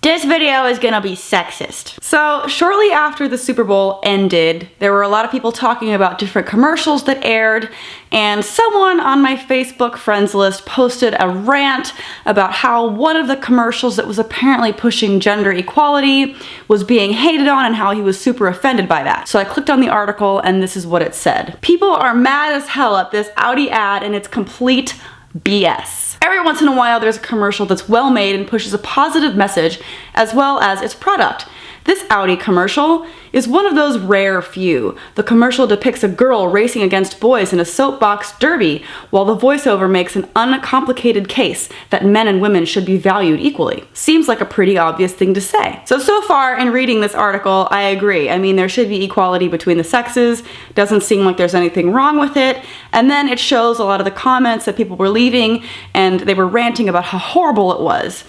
This video is gonna be sexist. So shortly after the Super Bowl ended, there were a lot of people talking about different commercials that aired, and someone on my Facebook friends list posted a rant about how one of the commercials that was apparently pushing gender equality was being hated on and how he was super offended by that. So I clicked on the article and this is what it said. People are mad as hell at this Audi ad and it's complete BS. Every once in a while there's a commercial that's well made and pushes a positive message as well as its product. This Audi commercial is one of those rare few. The commercial depicts a girl racing against boys in a soapbox derby, while the voiceover makes an uncomplicated case that men and women should be valued equally. Seems like a pretty obvious thing to say. So far in reading this article, I agree. I mean, there should be equality between the sexes. Doesn't seem like there's anything wrong with it. And then it shows a lot of the comments that people were leaving, and they were ranting about how horrible it was.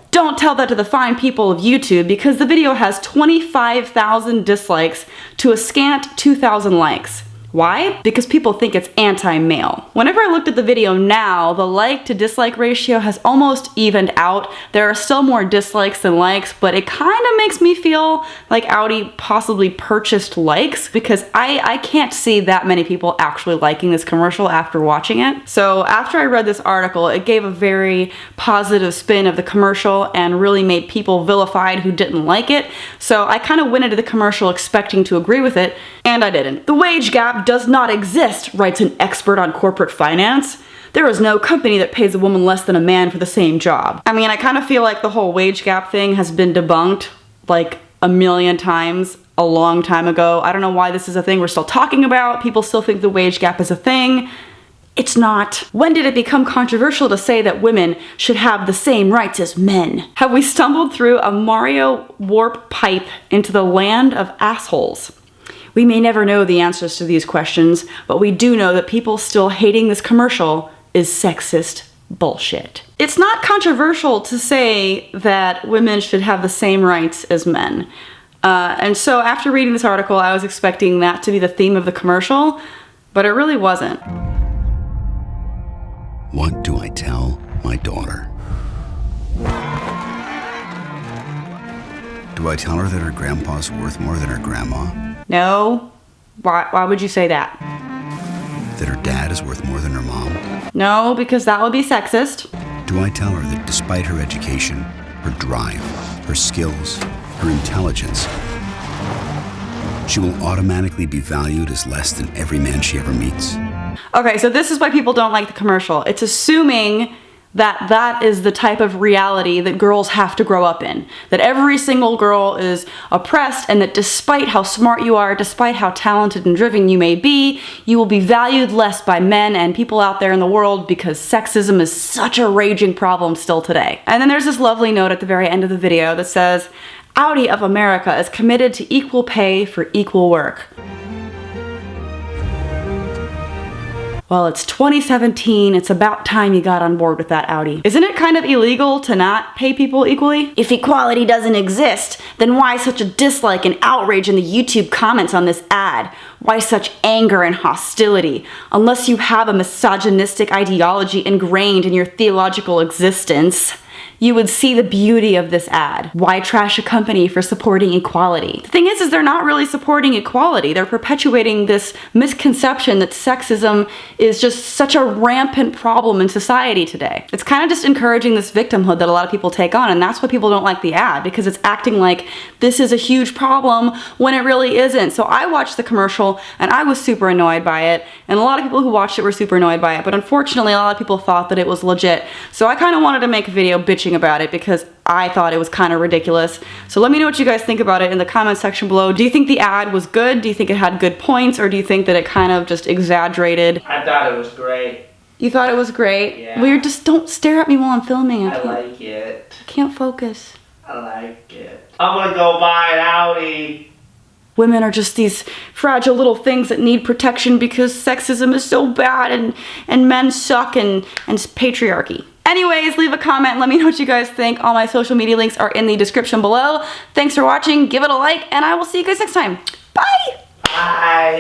Don't tell that to the fine people of YouTube because the video has 25,000 dislikes to a scant 2,000 likes. Why? Because people think it's anti-male. Whenever I looked at the video now, the like to dislike ratio has almost evened out. There are still more dislikes than likes, but it kind of makes me feel like Audi possibly purchased likes because I can't see that many people actually liking this commercial after watching it. So after I read this article, it gave a very positive spin of the commercial and really made people vilified who didn't like it. So I kind of went into the commercial expecting to agree with it, and I didn't. The wage gap does not exist, writes an expert on corporate finance. There is no company that pays a woman less than a man for the same job. I mean, I kind of feel like the whole wage gap thing has been debunked like a million times a long time ago. I don't know why this is a thing we're still talking about. People still think the wage gap is a thing. It's not. When did it become controversial to say that women should have the same rights as men? Have we stumbled through a Mario warp pipe into the land of assholes? We may never know the answers to these questions, but we do know that people still hating this commercial is sexist bullshit. It's not controversial to say that women should have the same rights as men. And so after reading this article, I was expecting that to be the theme of the commercial, but it really wasn't. What do I tell my daughter? Do I tell her that her grandpa's worth more than her grandma? No. Why would you say that? That her dad is worth more than her mom? No, because that would be sexist. Do I tell her that despite her education, her drive, her skills, her intelligence, she will automatically be valued as less than every man she ever meets? Okay, so this is why people don't like the commercial. It's assuming that that is the type of reality that girls have to grow up in. That every single girl is oppressed and that despite how smart you are, despite how talented and driven you may be, you will be valued less by men and people out there in the world because sexism is such a raging problem still today. And then there's this lovely note at the very end of the video that says, Audi of America is committed to equal pay for equal work. Well, it's 2017, it's about time you got on board with that, Audi. Isn't it kind of illegal to not pay people equally? If equality doesn't exist, then why such a dislike and outrage in the YouTube comments on this ad? Why such anger and hostility? Unless you have a misogynistic ideology ingrained in your theological existence, you would see the beauty of this ad. Why trash a company for supporting equality? The thing is they're not really supporting equality. They're perpetuating this misconception that sexism is just such a rampant problem in society today. It's kind of just encouraging this victimhood that a lot of people take on, and that's why people don't like the ad, because it's acting like this is a huge problem when it really isn't. So I watched the commercial and I was super annoyed by it, and a lot of people who watched it were super annoyed by it, but unfortunately a lot of people thought that it was legit. So I kind of wanted to make a video bitching about it because I thought it was kind of ridiculous. So let me know what you guys think about it in the comment section below. Do you think the ad was good? Do you think it had good points? Or do you think that it kind of just exaggerated? I thought it was great. You thought it was great? Yeah. Well, just don't stare at me while I'm filming. I like it. I can't focus. I like it. I'm gonna go buy an Audi. Women are just these fragile little things that need protection because sexism is so bad and men suck and patriarchy. Anyways, leave a comment, let me know what you guys think. All my social media links are in the description below. Thanks for watching, give it a like, and I will see you guys next time. Bye! Bye!